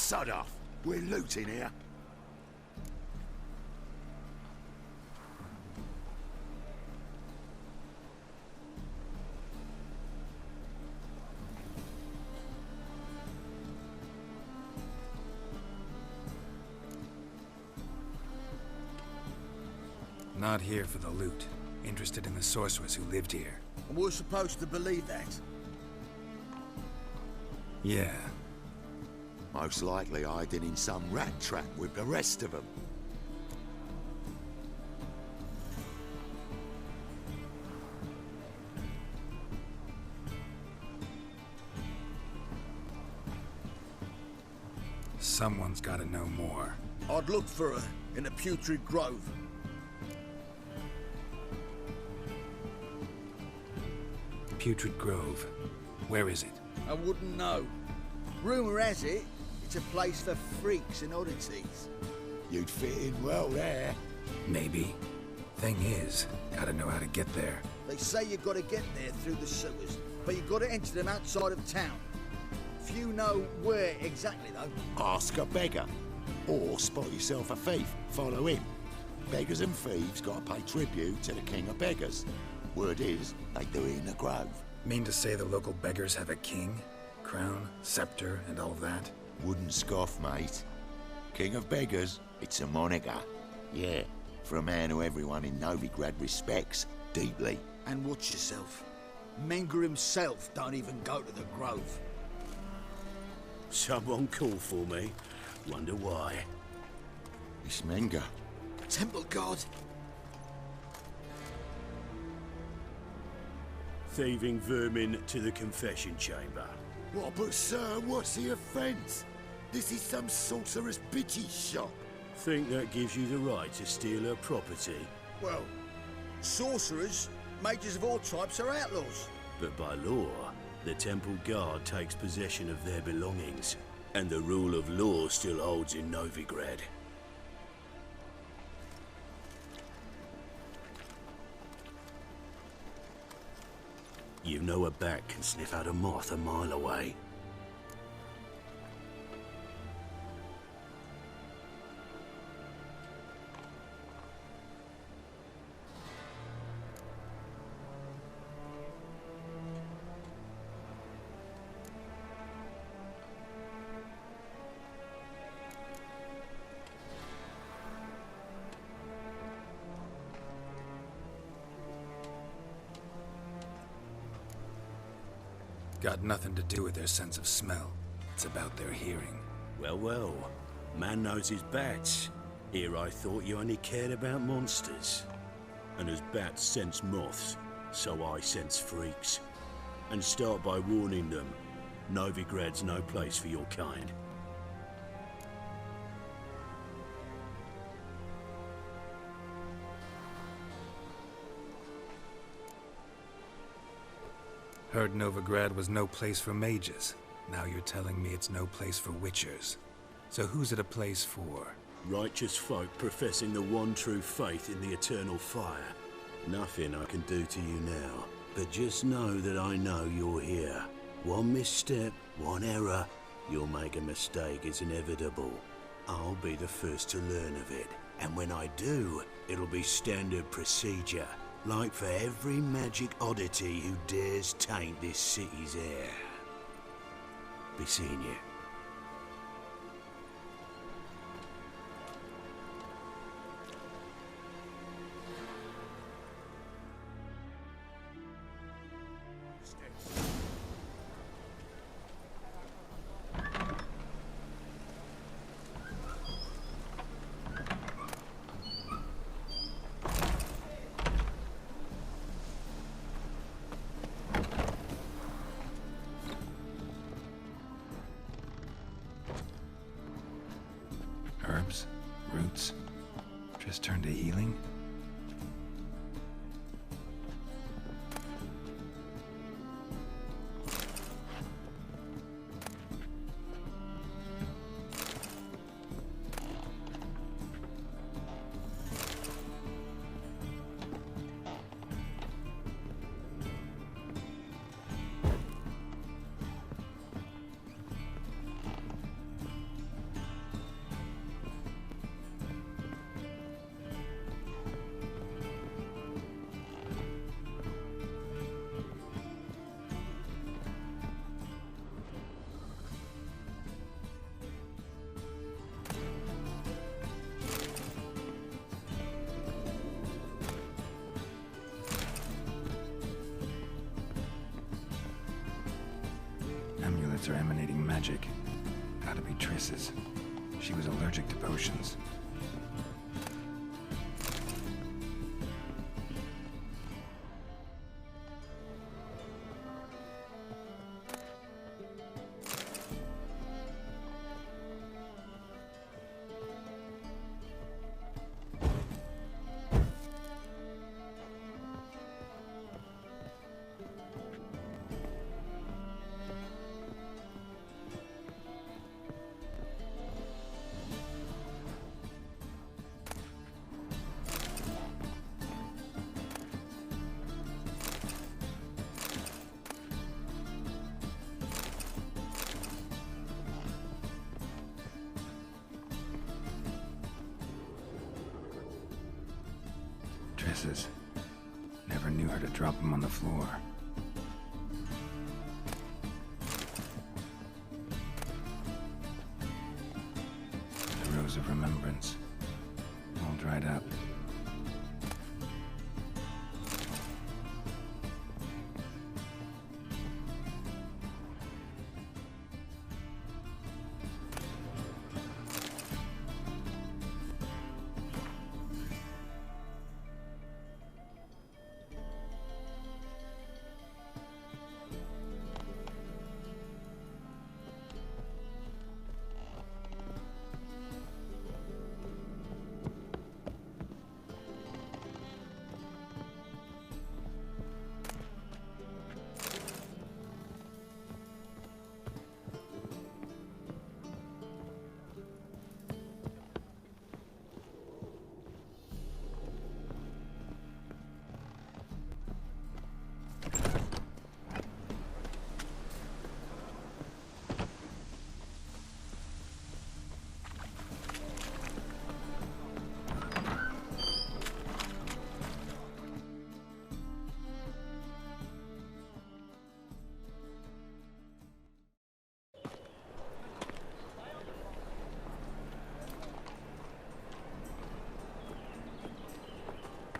Sod off. We're looting here. Not here for the loot. Interested in the sorceress who lived here. And we're supposed to believe that? Yeah. Most likely hiding in some rat trap with the rest of them. Someone's gotta know more. I'd look for her in the Putrid Grove. Putrid Grove. Where is it? I wouldn't know. Rumour has it, it's a place for freaks and oddities. You'd fit in well there. Maybe. Thing is, gotta know how to get there. They say you've got to get there through the sewers, but you've got to enter them outside of town. Few know where exactly, though. Ask a beggar. Or spot yourself a thief. Follow him. Beggars and thieves gotta pay tribute to the king of beggars. Word is, they do it in the grove. Mean to say the local beggars have a king? Crown, scepter, and all that? Wouldn't scoff, mate. King of beggars, it's a moniker. Yeah, for a man who everyone in Novigrad respects deeply. And watch yourself. Menga himself don't even go to the grove. Someone called for me. Wonder why. It's Menga. Temple God. Thieving vermin to the confession chamber. What, but sir, what's the offence? This is some sorcerer's bitchy shop. Think that gives you the right to steal her property? Well, sorcerers, mages of all types are outlaws. But by law, the temple guard takes possession of their belongings, and the rule of law still holds in Novigrad. You know a bat can sniff out a moth a mile away. Got nothing to do with their sense of smell. It's about their hearing. Well, well. Man knows his bats. Here I thought you only cared about monsters. And as bats sense moths, so I sense freaks. And start by warning them, Novigrad's no place for your kind. Heard Novigrad was no place for mages. Now you're telling me it's no place for witchers. So who's it a place for? Righteous folk professing the one true faith in the eternal fire. Nothing I can do to you now, but just know that I know you're here. One misstep, one error, you'll make a mistake, it's inevitable. I'll be the first to learn of it, and when I do, it'll be standard procedure. Like for every magic oddity who dares taint this city's air. Be seeing you. Herbs? Roots? Triss turned to healing? carpets are emanating magic. Gotta be Triss's. She was allergic to potions. Triss's. Never knew her to drop them on the floor. The Rose of Remembrance. All dried up.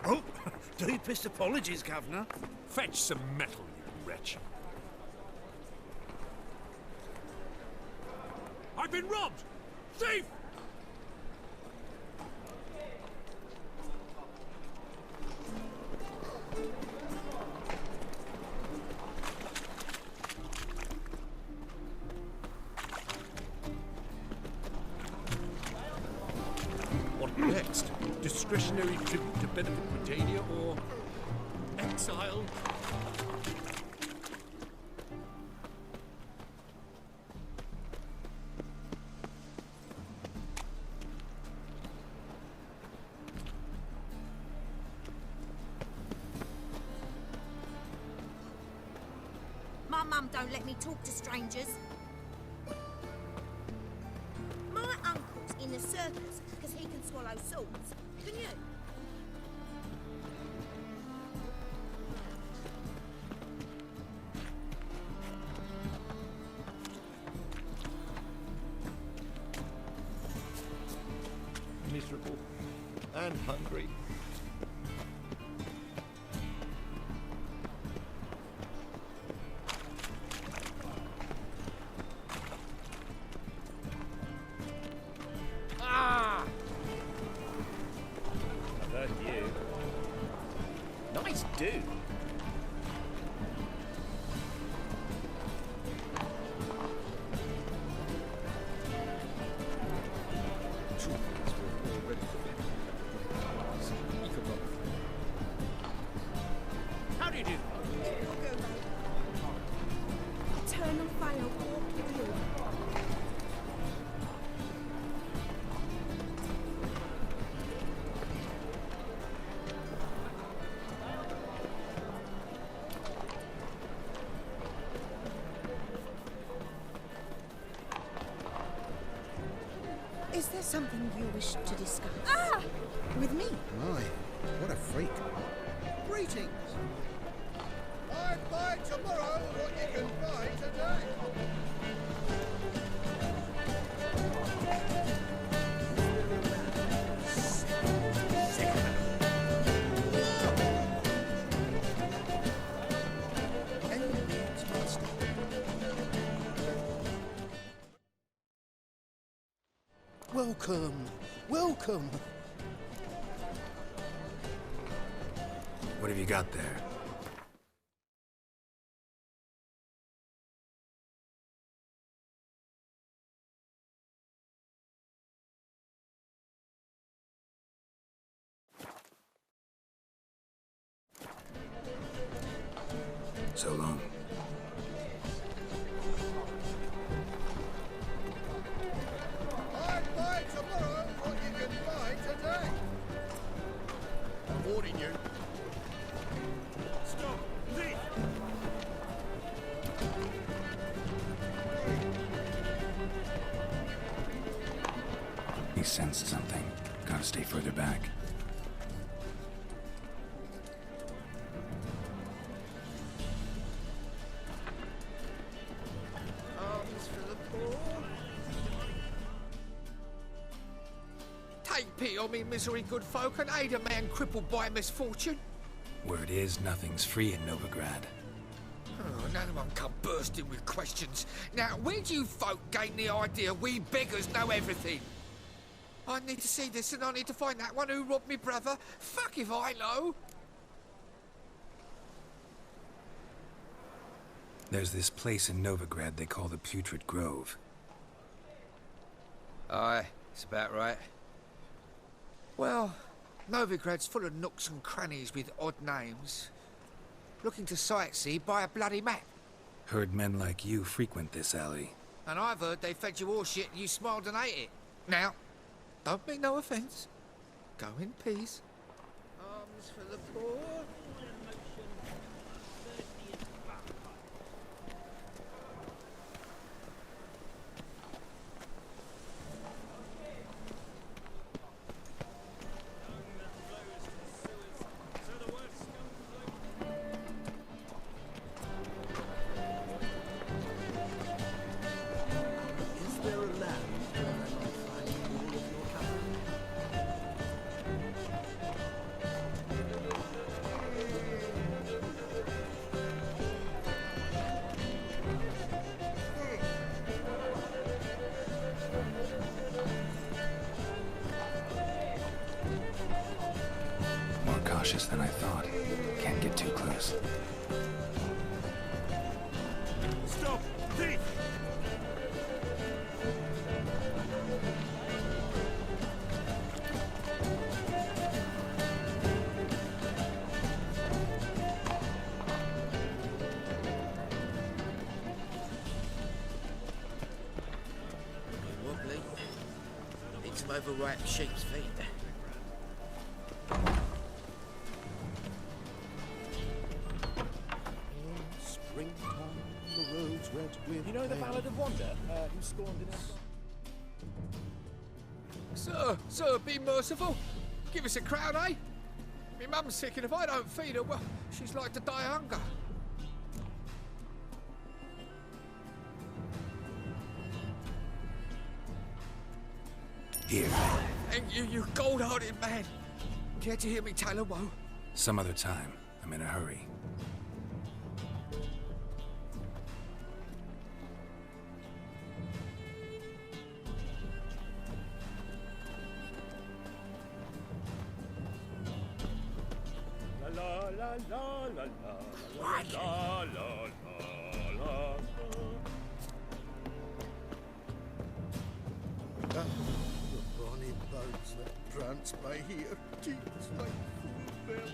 Oh, deepest apologies, Governor. Fetch some metal, you wretch. I've been robbed! Thief! What next? Discretionary tribute to benefit Britannia or exile? My mum don't let me talk to strangers. My uncle's in the circus because he can swallow swords. Can you? Miserable and hungry. Ah! I've heard you. Nice dude. How do you do? Eternal fire walk with you. Is there something you wish to discuss? Ah! With me? My, what a freak. Greetings. I buy tomorrow what you can buy today. Welcome. Welcome. What have you got there? So long. I'd buy tomorrow what you can buy today. I'm warning you. Stop! Thief! He sensed something. Gotta stay further back. Arms for the poor. Take pity on me, misery good folk, and aid a man crippled by misfortune. Word is, nothing's free in Novigrad. Oh, no one come bursting with questions. Now, where do you folk gain the idea we beggars know everything? I need to see this, and I need to find that one who robbed me brother. Fuck if I know. There's this place in Novigrad they call the Putrid Grove. Aye, it's about right. Well, Novigrad's full of nooks and crannies with odd names. Looking to sightsee, buy a bloody map. Heard men like you frequent this alley. And I've heard they fed you all shit and you smiled and ate it. Now, don't mean no offence. Go in peace. Arms for the poor. Is there a land where I might find all of your company? More cautious than I thought. Can't get too close. Stop! Thief! Wobbly. Need some overripe sheep's feet. Springtime, the roads red with You know the pain. Ballad of Wanda, who scorned in Sir, be merciful. Give us a crown, eh? Me mum's sick, and if I don't feed her, well, she's like to die of hunger. Here. Thank you, you gold-hearted man. Care to hear me tell a woe? Some other time. I'm in a hurry. La la la la la la la la la. Ah, the bonny boats that prance by here, teats like full bells.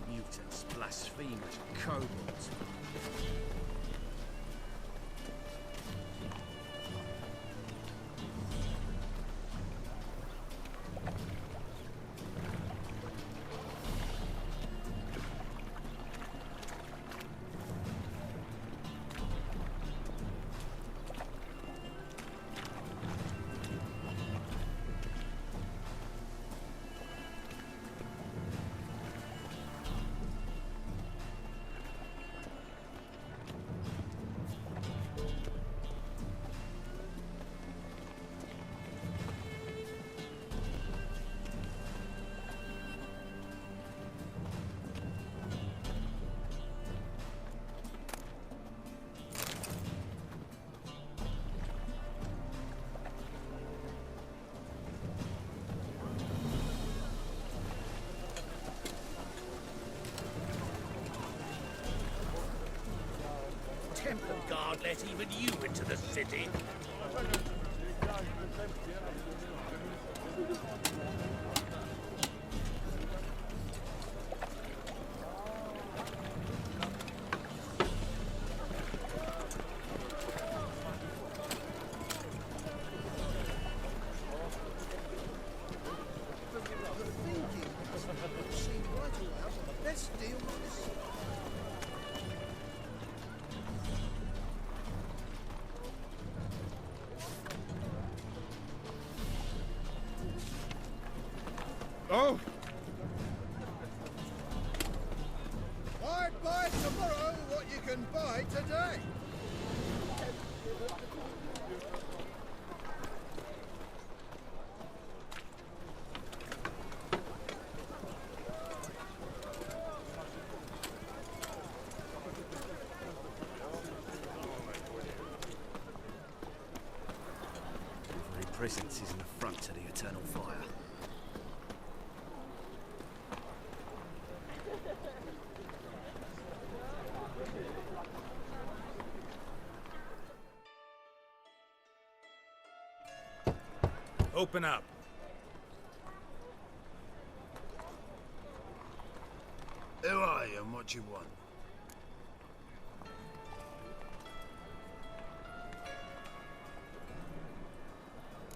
Mutants, blasphemers, kobolds. guard let even you into the city? Let's deal with this. Oh! Why buy tomorrow what you can buy today? Every presence is an affront to the eternal fire. Open up. Who are you and what do you want?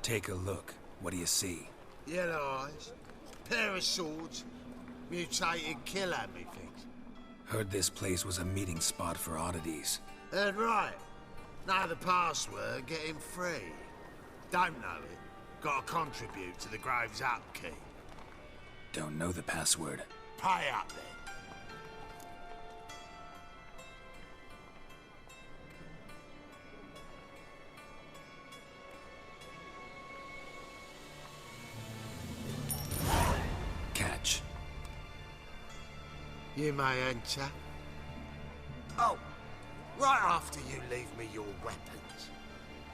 Take a look. What do you see? Yellow eyes, pair of swords, mutated killer, methinks. Heard this place was a meeting spot for oddities. Heard right. Know the password, get him free. Don't know it. Got to contribute to the Grave's upkeep. Don't know the password. Pay up then. Catch. You may enter. Oh, right after you leave me your weapons.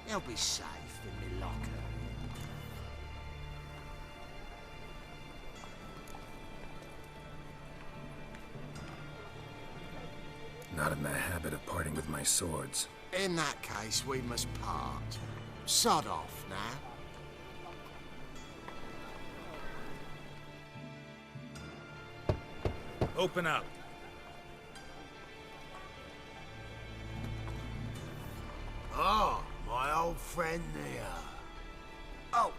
They'll be safe in my locker. Not in the habit of parting with my swords. In that case, we must part. Sod off now. Open up. Oh, my old friend there. Oh,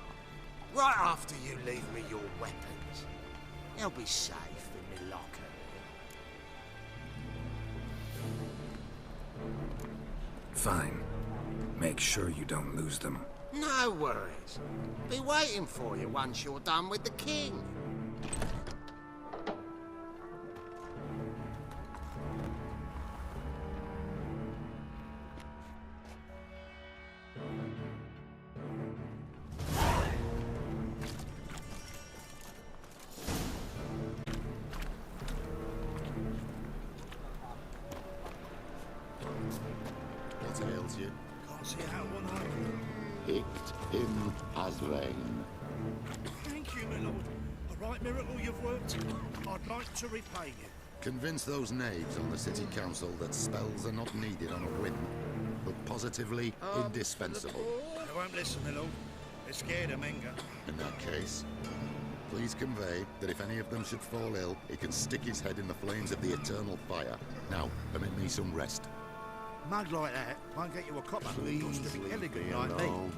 right after you leave me your weapons. They'll be safe in my locker. Fine. Make sure you don't lose them. No worries. Be waiting for you once you're done with the king. What ails you? Can't see out one eye. Picked him as rain. Thank you, my lord. A right miracle you've worked. I'd like to repay you. Convince those knaves on the city council that spells are not needed on a whim, but positively indispensable. They won't listen, my lord. They're scared of Menga. In that case, please convey that if any of them should fall ill, he can stick his head in the flames of the eternal fire. Now, permit me some rest. Mug like that won't get you a copper. Please Got to be leave elegant me like me. alone.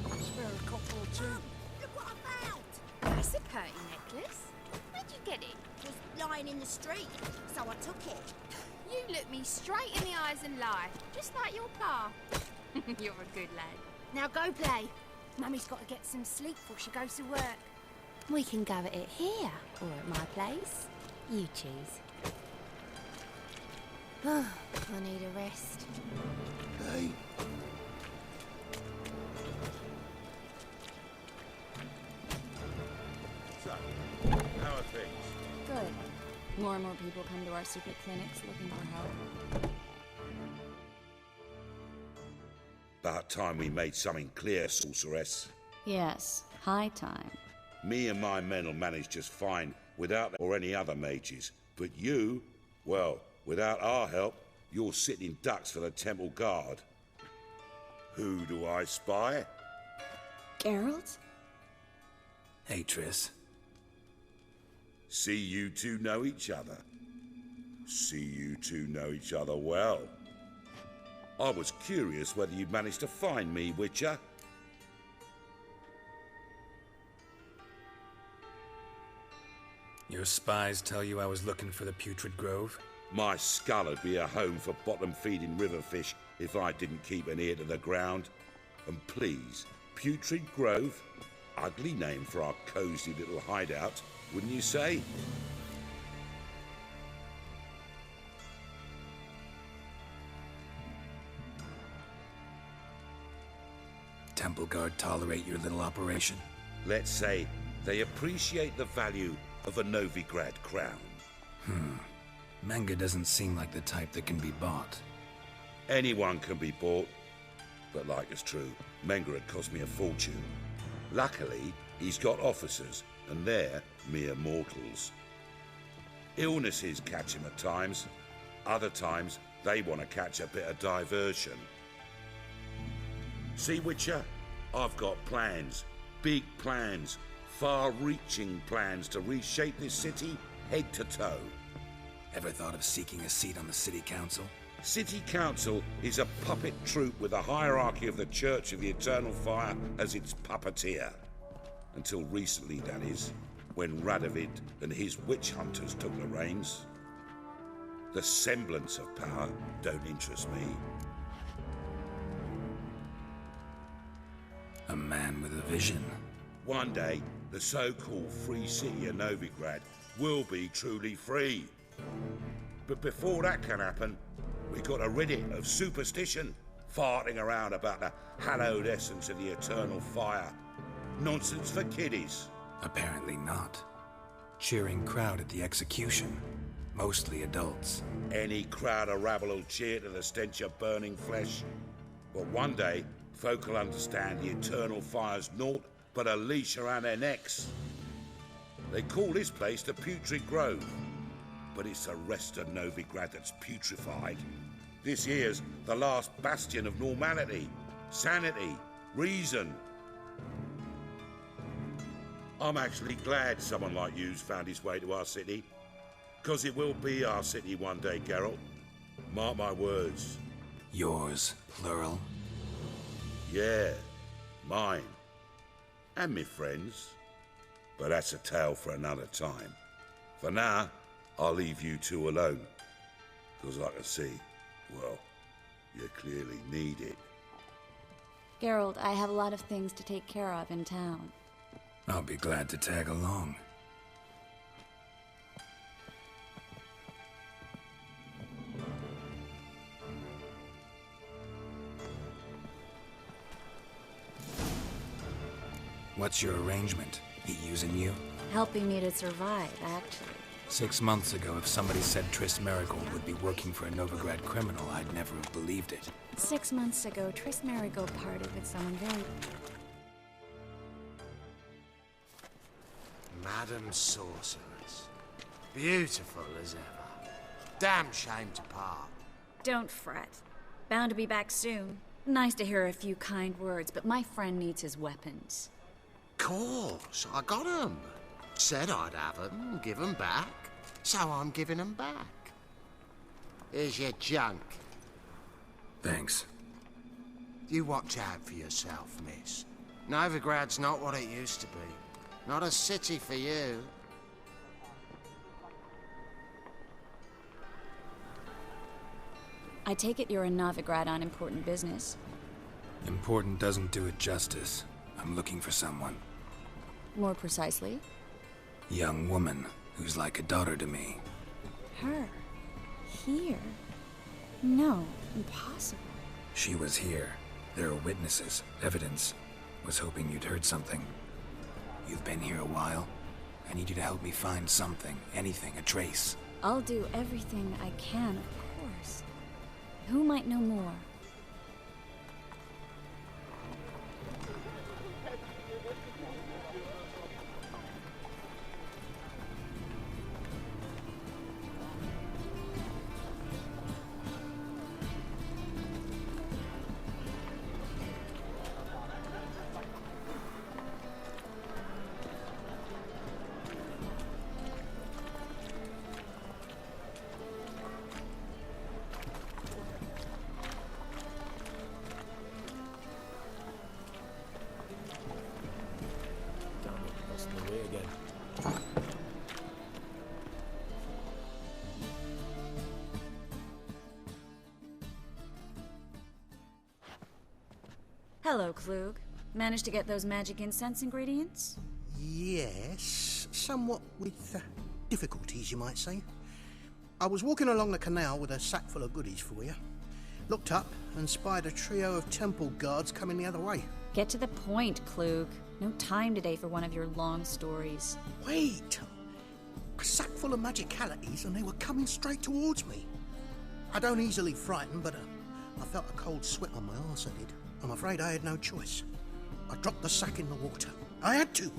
Spare a copper or two. Look what I found! That's a pretty necklace. Where'd you get it? It was lying in the street, so I took it. You look me straight in the eyes and lie, just like your pa. You're a good lad. Now go play. Mummy's got to get some sleep before she goes to work. We can go at it here or at my place. You choose. I need a rest. Hey. So, how are things? Good. More and more people come to our secret clinics looking for help. About time we made something clear, sorceress. Yes, high time. Me and my men'll manage just fine without or any other mages. But you, well, without our help, you're sitting ducks for the temple guard. Who do I spy? Geralt? Hey, Triss. See you two know each other. See you two know each other well. I was curious whether you'd managed to find me, Witcher. Your spies tell you I was looking for the Putrid Grove? My skull would be a home for bottom-feeding river fish if I didn't keep an ear to the ground. And please, Putrid Grove? Ugly name for our cosy little hideout, wouldn't you say? Temple Guard tolerate your little operation? Let's say they appreciate the value of a Novigrad crown. Manga doesn't seem like the type that can be bought. Anyone can be bought, but like it's true, Menga had cost me a fortune. Luckily, he's got officers, and they're mere mortals. Illnesses catch him at times. Other times, they want to catch a bit of diversion. See, Witcher, I've got plans. Big plans. Far-reaching plans to reshape this city head to toe. Ever thought of seeking a seat on the city council? City Council is a puppet troupe with a hierarchy of the Church of the Eternal Fire as its puppeteer. Until recently, that is, when Radovid and his witch hunters took the reins. The semblance of power don't interest me. A man with a vision. One day, the so-called free city of Novigrad will be truly free. But before that can happen, we got to rid it of superstition, farting around about the hallowed essence of the eternal fire. Nonsense for kiddies. Apparently not. Cheering crowd at the execution. Mostly adults. Any crowd of rabble will cheer to the stench of burning flesh. But one day, folk will understand the eternal fire's naught but a leash around their necks. They call this place the Putrid Grove, but it's the rest of Novigrad that's putrefied. This here's the last bastion of normality, sanity, reason. I'm actually glad someone like you's found his way to our city, because it will be our city one day, Geralt. Mark my words. Yours, plural? Yeah, mine. And me friends. But that's a tale for another time. For now, I'll leave you two alone. Because I can see, well, you clearly need it. Geralt, I have a lot of things to take care of in town. I'll be glad to tag along. What's your arrangement? He using you? Helping me to survive, actually. 6 months ago, if somebody said Triss Marigold would be working for a Novigrad criminal, I'd never have believed it. 6 months ago, Triss Marigold parted with someone very... Madam Sorceress. Beautiful as ever. Damn shame to part. Don't fret. Bound to be back soon. Nice to hear a few kind words, but my friend needs his weapons. Course, I got 'em. Said I'd have 'em and give 'em back. So I'm giving 'em back. Here's your junk. Thanks. You watch out for yourself, miss. Novigrad's not what it used to be. Not a city for you. I take it you're in Novigrad on important business. Important doesn't do it justice. I'm looking for someone. More precisely? Young woman who's like a daughter to me. Her? Here? No, impossible. She was here. There are witnesses, evidence. Was hoping you'd heard something. You've been here a while. I need you to help me find something, anything, a trace. I'll do everything I can, of course. Who might know more? Hello, Klug. Managed to get those magic incense ingredients? Yes, somewhat with difficulties, you might say. I was walking along the canal with a sack full of goodies for you. Looked up and spied a trio of temple guards coming the other way. Get to the point, Klug. No time today for one of your long stories. Wait! A sack full of magicalities and they were coming straight towards me. I don't easily frighten, but I felt a cold sweat on my arse, I did. I'm afraid I had no choice. I dropped the sack in the water. I had to.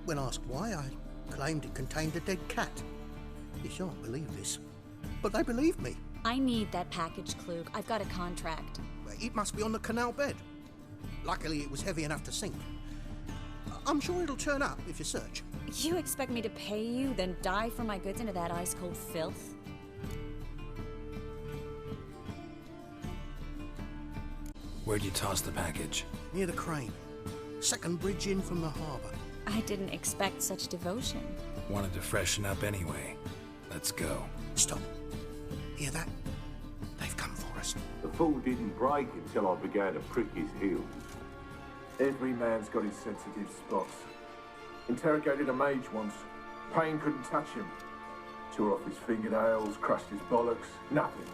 When asked why, I claimed it contained a dead cat. You shan't believe this, but they believed me. I need that package, Klug. I've got a contract. It must be on the canal bed. Luckily, it was heavy enough to sink. I'm sure it'll turn up if you search. You expect me to pay you, then dive for my goods into that ice-cold filth? Where'd you toss the package? Near the crane. Second bridge in from the harbour. I didn't expect such devotion. Wanted to freshen up anyway. Let's go. Stop. Hear that? They've come for us. The fall didn't break until I began to prick his heels. Every man's got his sensitive spots. Interrogated a mage once. Pain couldn't touch him. Tore off his fingernails, crushed his bollocks, nothing.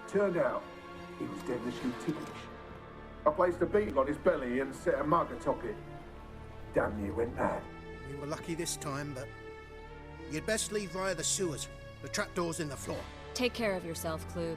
Turned out, he was devilishly ticklish. I placed a beetle on his belly and set a mug atop it. Damn near went mad. We were lucky this time, but you'd best leave via the sewers. The trapdoor's in the floor. Take care of yourself, Klug.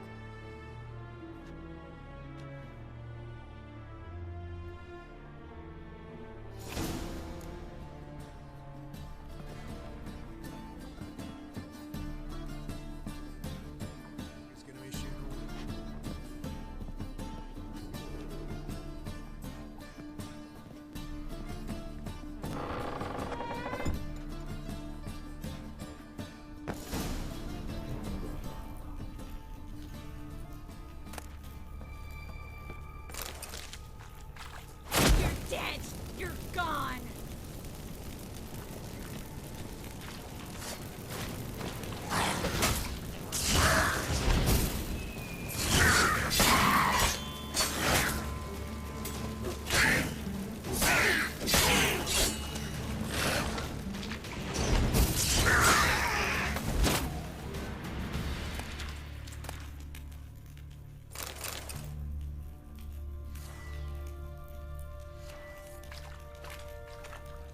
Dead! You're gone!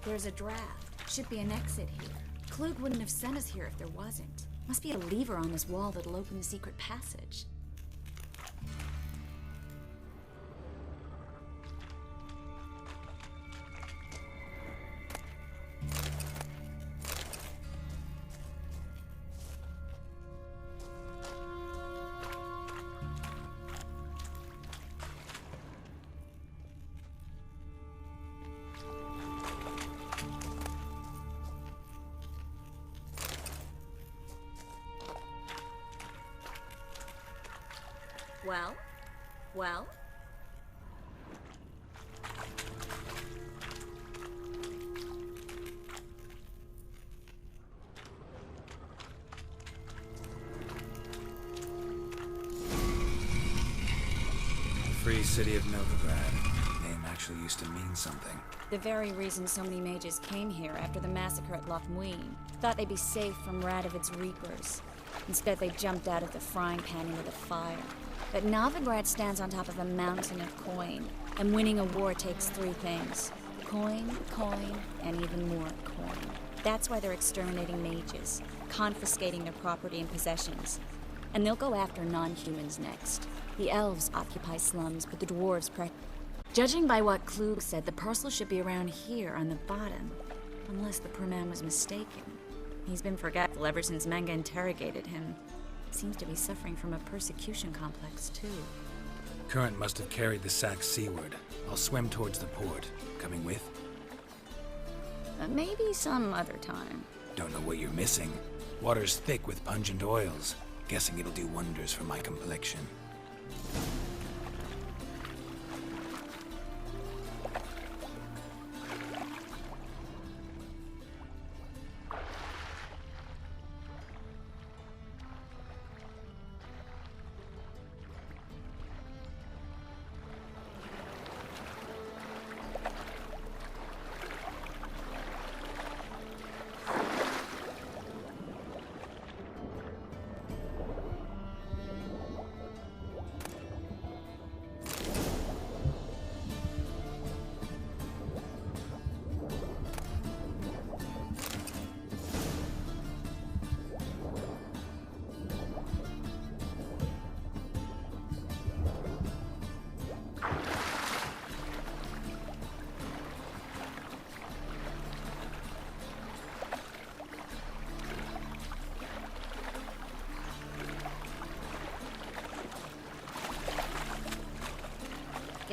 There's a draft. Should be an exit here. Klug wouldn't have sent us here if there wasn't. Must be a lever on this wall that'll open the secret passage. Well? Free city of Novigrad. Name actually used to mean something. The very reason so many mages came here after the massacre at Loch Muin. Thought they'd be safe from Radovid's reapers. Instead, they jumped out of the frying pan into the fire. But Novigrad stands on top of a mountain of coin, and winning a war takes three things. Coin, and even more coin. That's why they're exterminating mages, confiscating their property and possessions. And they'll go after non-humans next. The elves occupy slums, but the dwarves Judging by what Klug said, the parcel should be around here on the bottom. Unless the poor man was mistaken. He's been forgetful ever since Manga interrogated him. Seems to be suffering from a persecution complex, too. Current must have carried the sack seaward. I'll swim towards the port. Coming with? Maybe some other time. Don't know what you're missing. Water's thick with pungent oils. Guessing it'll do wonders for my complexion.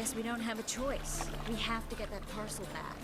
Guess we don't have a choice. We have to get that parcel back.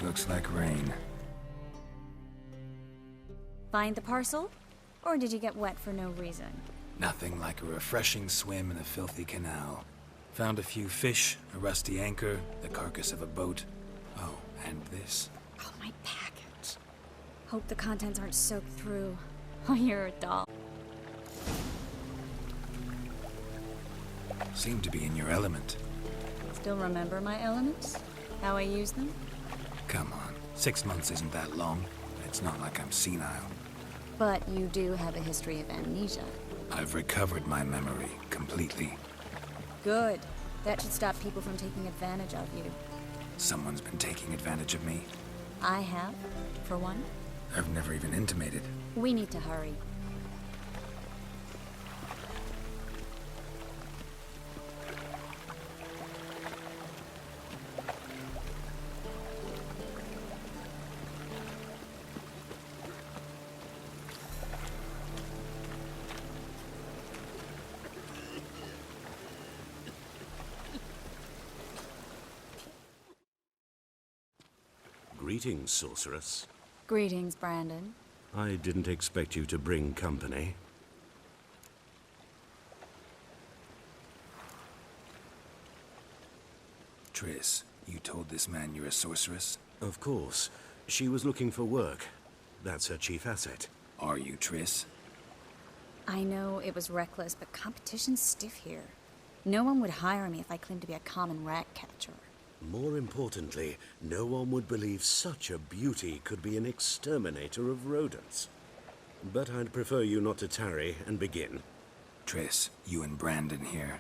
Looks like rain. Find the parcel? Or did you get wet for no reason? Nothing like a refreshing swim in a filthy canal. Found a few fish, a rusty anchor, the carcass of a boat. Oh, and this. Oh, my package. Hope the contents aren't soaked through. Oh, you're a doll. Seem to be in your element. Still remember my elements? How I use them? Come on, 6 months isn't that long. It's not like I'm senile. But you do have a history of amnesia. I've recovered my memory completely. Good. That should stop people from taking advantage of you. Someone's been taking advantage of me. I have, for one. I've never even intimated. We need to hurry. Greetings, sorceress. Greetings, Brandon. I didn't expect you to bring company. Triss, you told this man you're a sorceress? Of course. She was looking for work. That's her chief asset. Are you, Triss? I know it was reckless, but competition's stiff here. No one would hire me if I claimed to be a common rat catcher. More importantly, no one would believe such a beauty could be an exterminator of rodents. But I'd prefer you not to tarry and begin. Triss, you and Brandon here.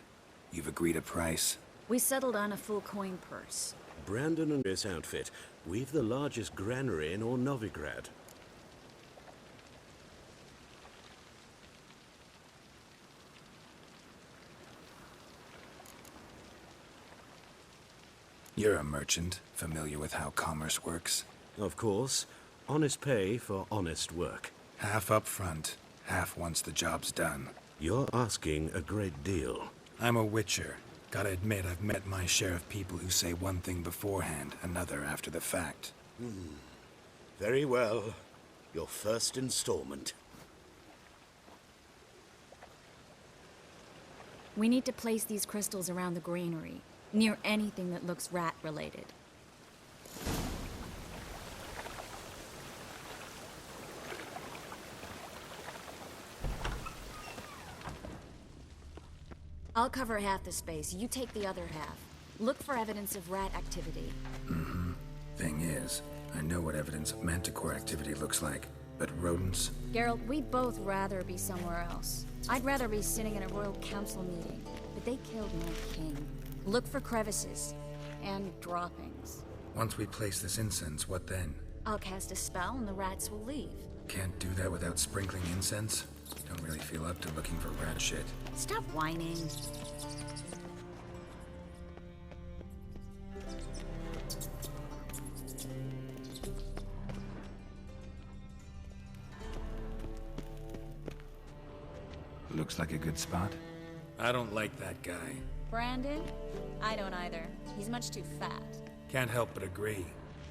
You've agreed a price? We settled on a full coin purse. Brandon and this outfit, we've the largest granary in all Novigrad. You're a merchant, familiar with how commerce works? Of course. Honest pay for honest work. Half up front, half once the job's done. You're asking a great deal. I'm a witcher. Gotta admit, I've met my share of people who say one thing beforehand, another after the fact. Very well. Your first installment. We need to place these crystals around the granary, near anything that looks rat-related. I'll cover half the space, you take the other half. Look for evidence of rat activity. Thing is, I know what evidence of manticore activity looks like, but rodents? Geralt, we'd both rather be somewhere else. I'd rather be sitting in a royal council meeting, but they killed my king. Look for crevices and droppings. Once we place this incense, what then? I'll cast a spell and the rats will leave. Can't do that without sprinkling incense? Don't really feel up to looking for rat shit. Stop whining. Looks like a good spot. I don't like that guy. Brandon? I don't either. He's much too fat. Can't help but agree.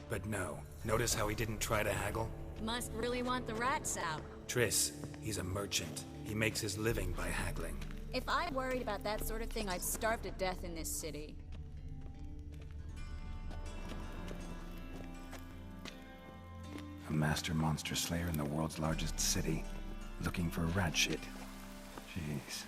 But no. Notice how he didn't try to haggle? Must really want the rats out. Triss, he's a merchant. He makes his living by haggling. If I worried about that sort of thing, I'd starve to death in this city. A master monster slayer in the world's largest city. Looking for rat shit. Jeez.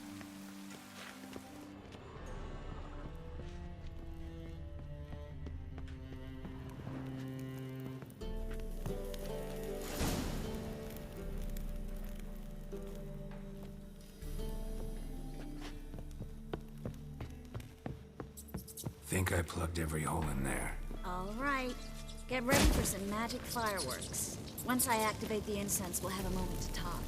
Think I plugged every hole in there. All right. Get ready for some magic fireworks. Once I activate the incense, we'll have a moment to talk.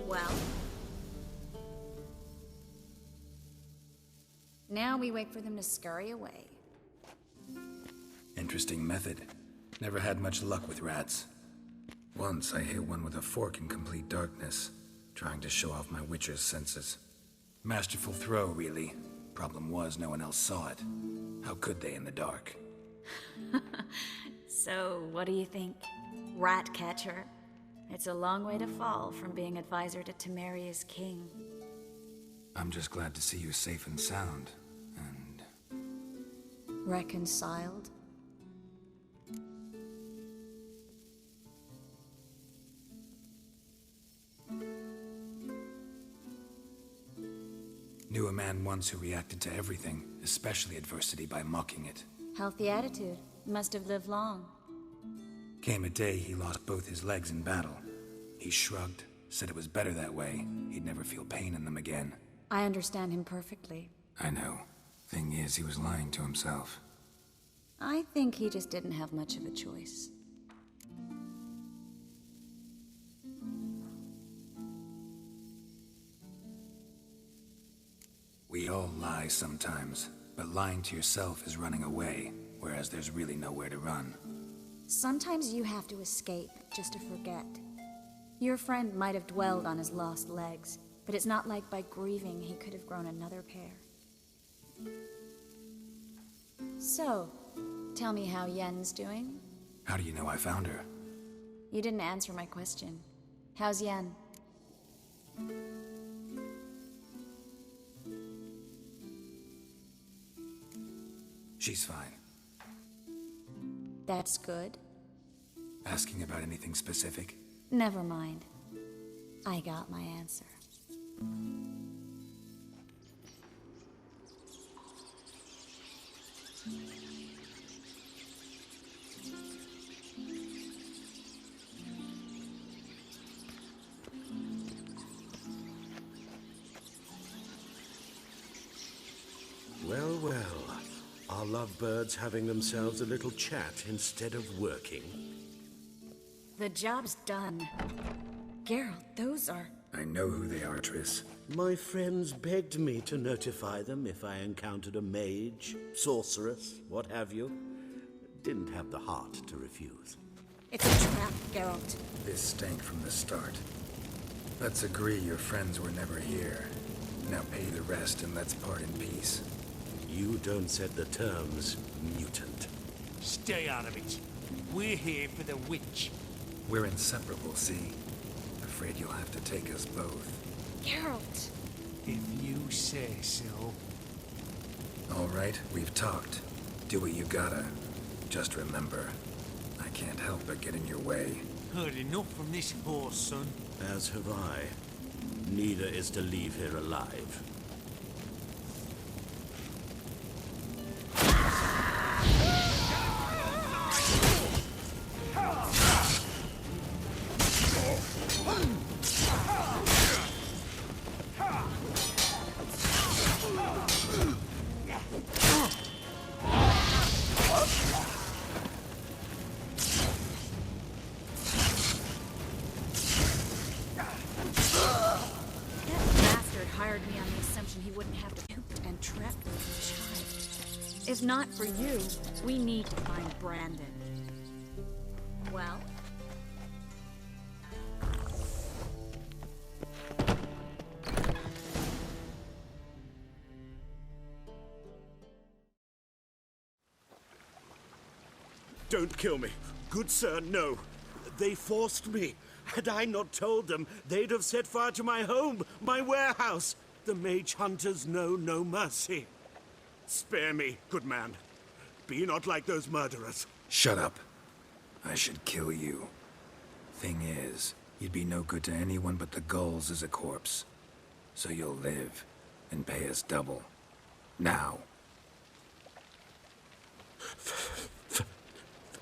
Well? Now we wait for them to scurry away. Interesting method. Never had much luck with rats. Once I hit one with a fork in complete darkness, trying to show off my witcher's senses. Masterful throw, really. Problem was, no one else saw it. How could they in the dark? So, what do you think? Rat catcher? It's a long way to fall from being advisor to Temeria's king. I'm just glad to see you safe and sound, and... Reconciled? Knew a man once who reacted to everything, especially adversity, by mocking it. Healthy attitude. Must have lived long. Came a day he lost both his legs in battle. He shrugged, said it was better that way. He'd never feel pain in them again. I understand him perfectly. I know. Thing is, he was lying to himself. I think he just didn't have much of a choice. We all lie sometimes, but lying to yourself is running away, whereas there's really nowhere to run. Sometimes you have to escape, just to forget. Your friend might have dwelled on his lost legs, but it's not like by grieving he could have grown another pair. So, tell me how Yen's doing? How do you know I found her? You didn't answer my question. How's Yen? She's fine. That's good. Asking about anything specific? Never mind. I got my answer. Well, well. Are lovebirds having themselves a little chat instead of working? The job's done. Geralt, those are... I know who they are, Triss. My friends begged me to notify them if I encountered a mage, sorceress, what have you. Didn't have the heart to refuse. It's a trap, Geralt. This stank from the start. Let's agree your friends were never here. Now pay the rest and let's part in peace. You don't set the terms, mutant. Stay out of it. We're here for the witch. We're inseparable, see? Afraid you'll have to take us both. Geralt! If you say so. All right, we've talked. Do what you gotta. Just remember, I can't help but get in your way. Heard enough from this horse, son. As have I. Neither is to leave here alive. Hired me on the assumption he wouldn't have to shoot and trap me as a child. If not for you, we need to find Brandon. Well? Don't kill me. Good sir, no. They forced me. Had I not told them, they'd have set fire to my home, my warehouse. The mage hunters know no mercy. Spare me, good man. Be not like those murderers. Shut up. I should kill you. Thing is, you'd be no good to anyone but the gulls as a corpse. So you'll live and pay us double. Now.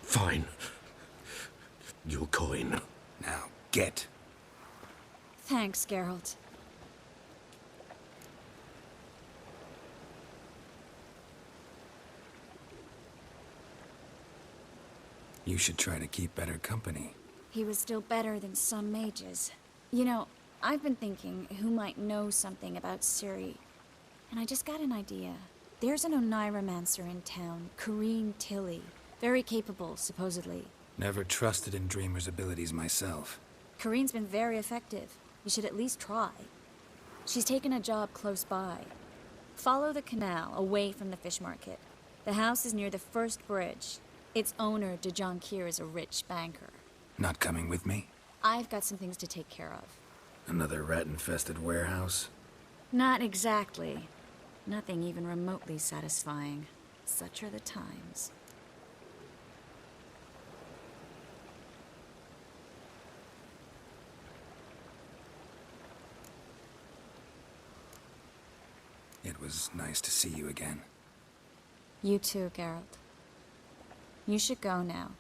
Fine. Your coin. Now, get. Thanks, Geralt. You should try to keep better company. He was still better than some mages. You know, I've been thinking who might know something about Ciri. And I just got an idea. There's an Oneiromancer in town, Corrine Tilly. Very capable, supposedly. Never trusted in Dreamer's abilities myself. Corrine's been very effective. You should at least try. She's taken a job close by. Follow the canal, away from the fish market. The house is near the first bridge. Its owner, de Jonquier, is a rich banker. Not coming with me? I've got some things to take care of. Another rat-infested warehouse? Not exactly. Nothing even remotely satisfying. Such are the times. It was nice to see you again. You too, Geralt. You should go now,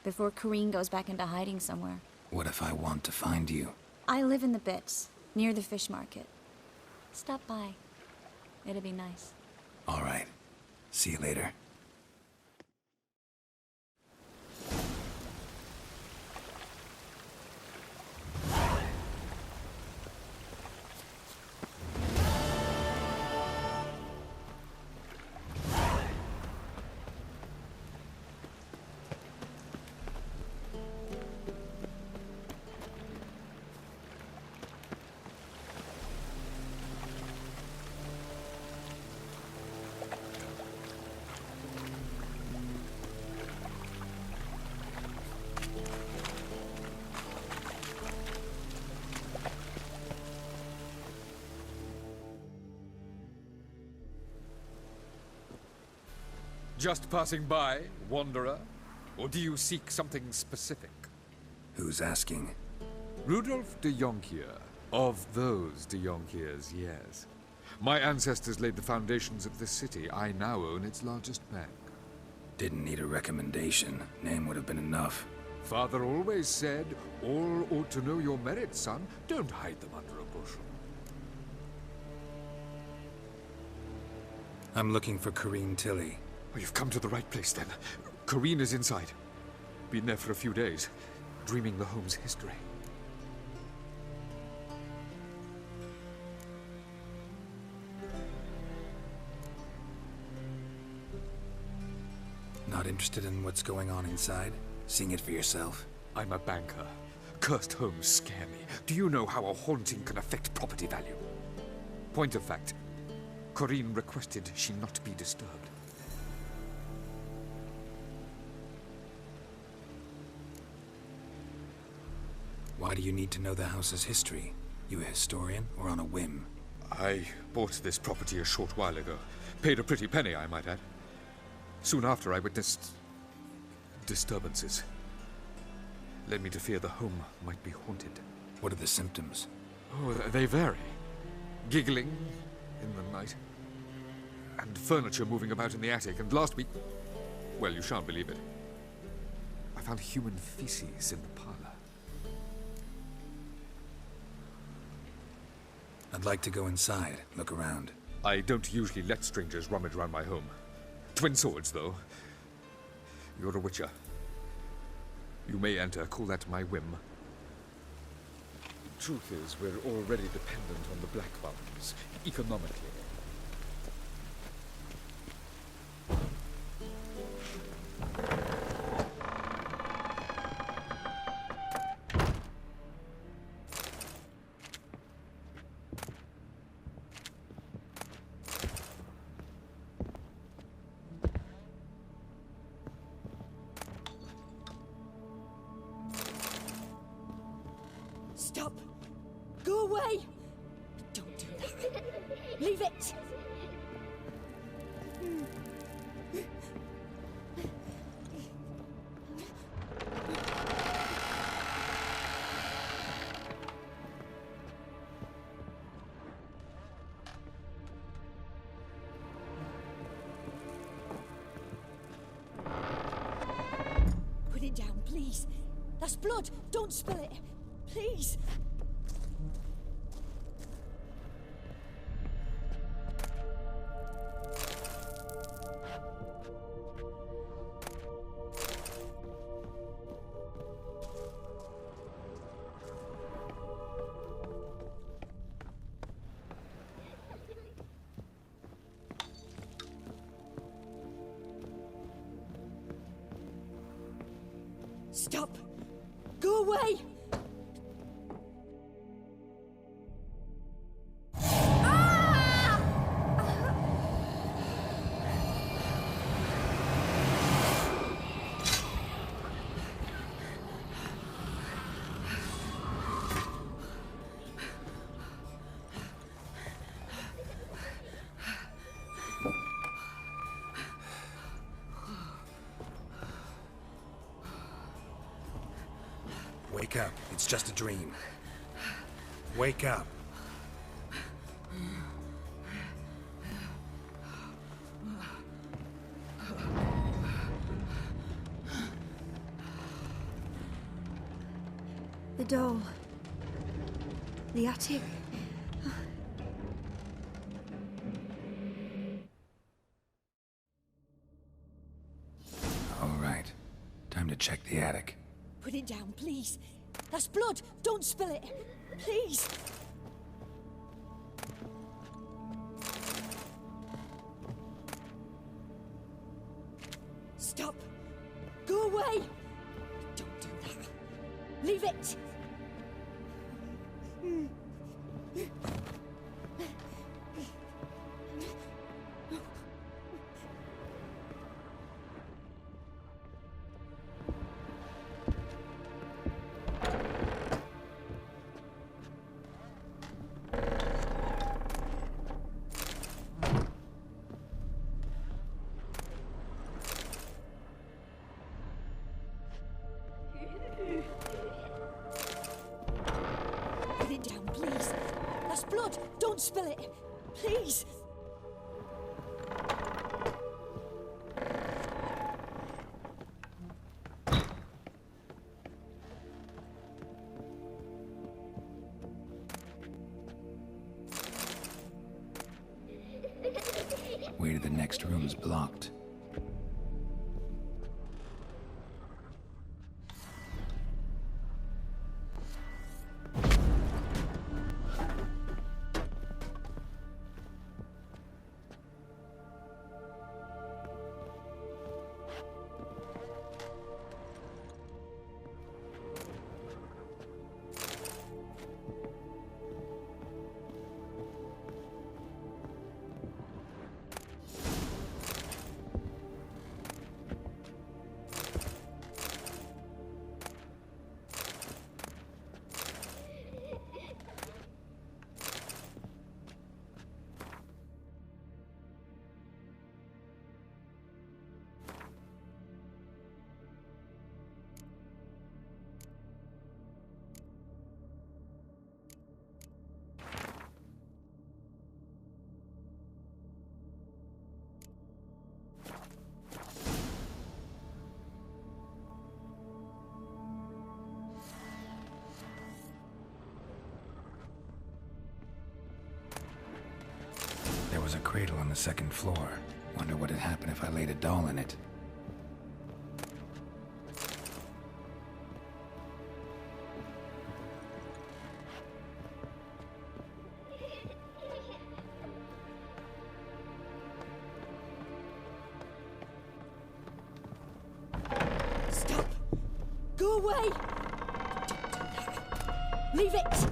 before Corrine goes back into hiding somewhere. What if I want to find you? I live in the Bits, near the fish market. Stop by. It'll be nice. All right. See you later. Just passing by, wanderer? Or do you seek something specific? Who's asking? Rudolf de Jonquier. Of those de Jonquiers, yes. My ancestors laid the foundations of this city. I now own its largest bank. Didn't need a recommendation. Name would have been enough. Father always said, all ought to know your merits, son. Don't hide them under a bushel. I'm looking for Corrine Tilly. Oh, you've come to the right place, then. Corrine is inside. Been there for a few days, dreaming the home's history. Not interested in what's going on inside? Seeing it for yourself? I'm a banker. Cursed homes scare me. Do you know how a haunting can affect property value? Point of fact, Corrine requested she not be disturbed. Why do you need to know the house's history? You a historian, or on a whim? I bought this property a short while ago. Paid a pretty penny, I might add. Soon after, I witnessed disturbances. Led me to fear the home might be haunted. What are the symptoms? Oh, they vary. Giggling in the night. And furniture moving about in the attic. And last week, well, you shan't believe it, I found human feces in the parlor. I'd like to go inside, look around. I don't usually let strangers rummage around my home. Twin swords, though. You're a witcher. You may enter, call that my whim. Truth is, we're already dependent on the Black Ones, economically. Stop! Go away! Don't do that. Leave it! Put it down, please. That's blood. Don't spill it. Please. Stop! Go away! Wake up. It's just a dream. Wake up. The doll. The attic. All right. Time to check the attic. Put it down, please. That's blood. Don't spill it. Please. Stop. Go away. Don't do that. Leave it. Put it down, please. That's blood. Don't spill it. Please. Way to the next room's blocked. There was a cradle on the second floor. Wonder what had happened if I laid a doll in it. Stop! Go away! Don't do that. Leave it!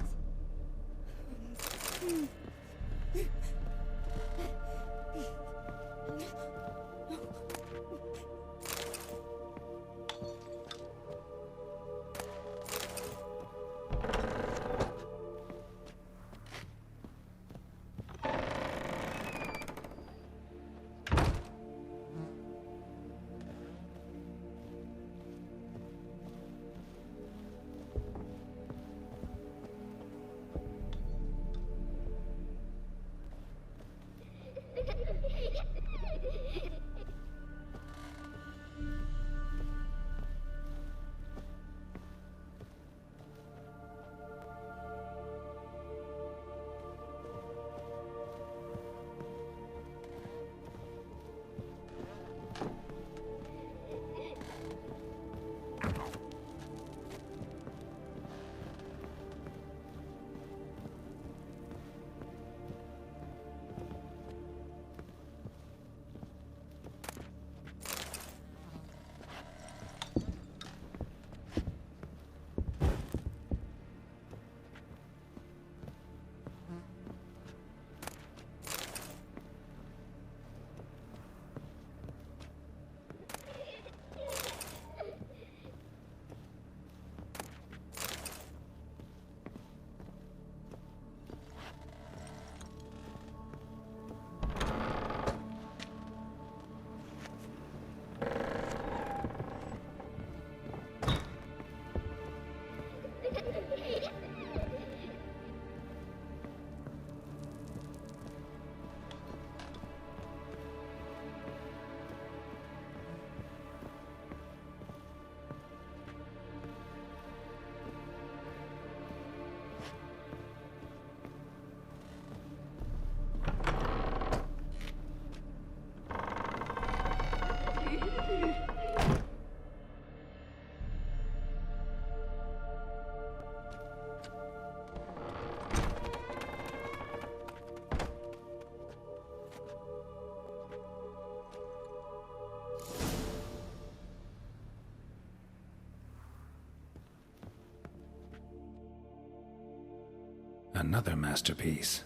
Another masterpiece.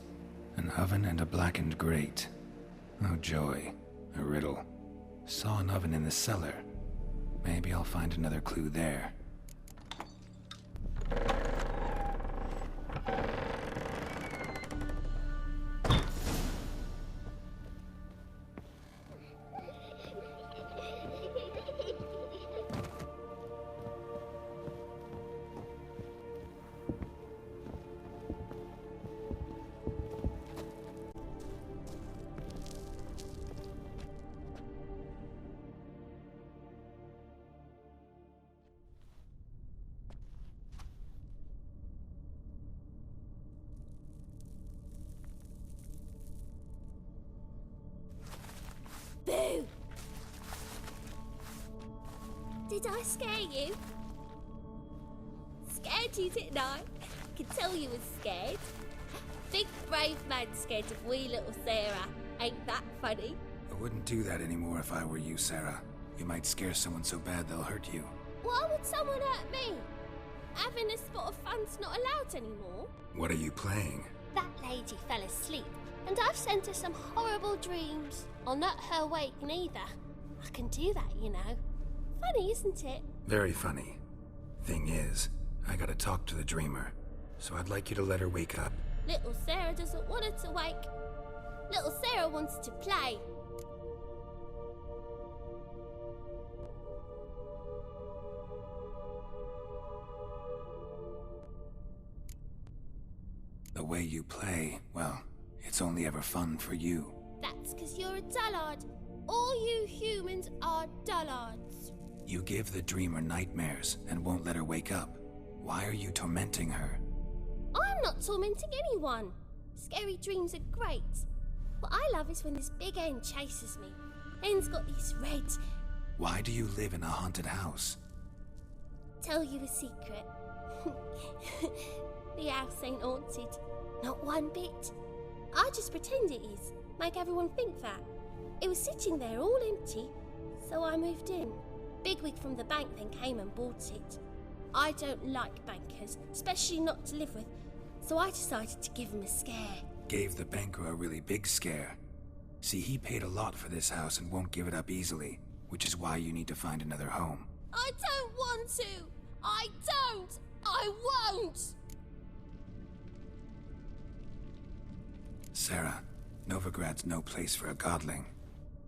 An oven and a blackened grate. Oh joy. A riddle. Saw an oven in the cellar. Maybe I'll find another clue there. Boo! Did I scare you? Scared you, didn't I? I can tell you was scared. Big brave man scared of wee little Sarah. Ain't that funny? I wouldn't do that anymore if I were you, Sarah. You might scare someone so bad they'll hurt you. Why would someone hurt me? Having a spot of fun's not allowed anymore. What are you playing? That lady fell asleep, and I've sent her some horrible dreams. I'll not her wake neither. I can do that, you know. Funny, isn't it? Very funny. Thing is, I gotta talk to the dreamer, so I'd like you to let her wake up. Little Sarah doesn't want her to wake. Little Sarah wants to play. The way you play, well, it's only ever fun for you. That's 'cause you're a dullard. All you humans are dullards. You give the dreamer nightmares and won't let her wake up. Why are you tormenting her? I'm not tormenting anyone. Scary dreams are great. What I love is when this big hen chases me. Hen's got these red... Why do you live in a haunted house? Tell you a secret. The house ain't haunted. Not one bit. I just pretend it is. Make everyone think that. It was sitting there all empty, so I moved in. Bigwig from the bank then came and bought it. I don't like bankers, especially not to live with, so I decided to give him a scare. Gave the banker a really big scare. See, he paid a lot for this house and won't give it up easily, which is why you need to find another home. I don't want to! I don't! I won't! Sarah, Novigrad's no place for a godling.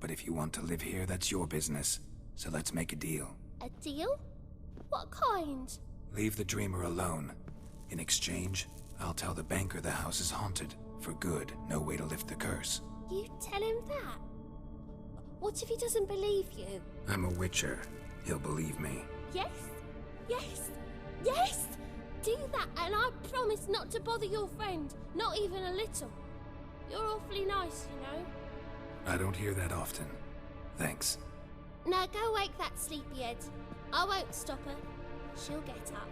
But if you want to live here, that's your business. So let's make a deal. A deal? What kind? Leave the dreamer alone. In exchange, I'll tell the banker the house is haunted. For good, no way to lift the curse. You tell him that? What if he doesn't believe you? I'm a witcher. He'll believe me. Yes? Yes? Yes! Do that and I promise not to bother your friend. Not even a little. You're awfully nice, you know. I don't hear that often. Thanks. Now go wake that sleepyhead. I won't stop her. She'll get up.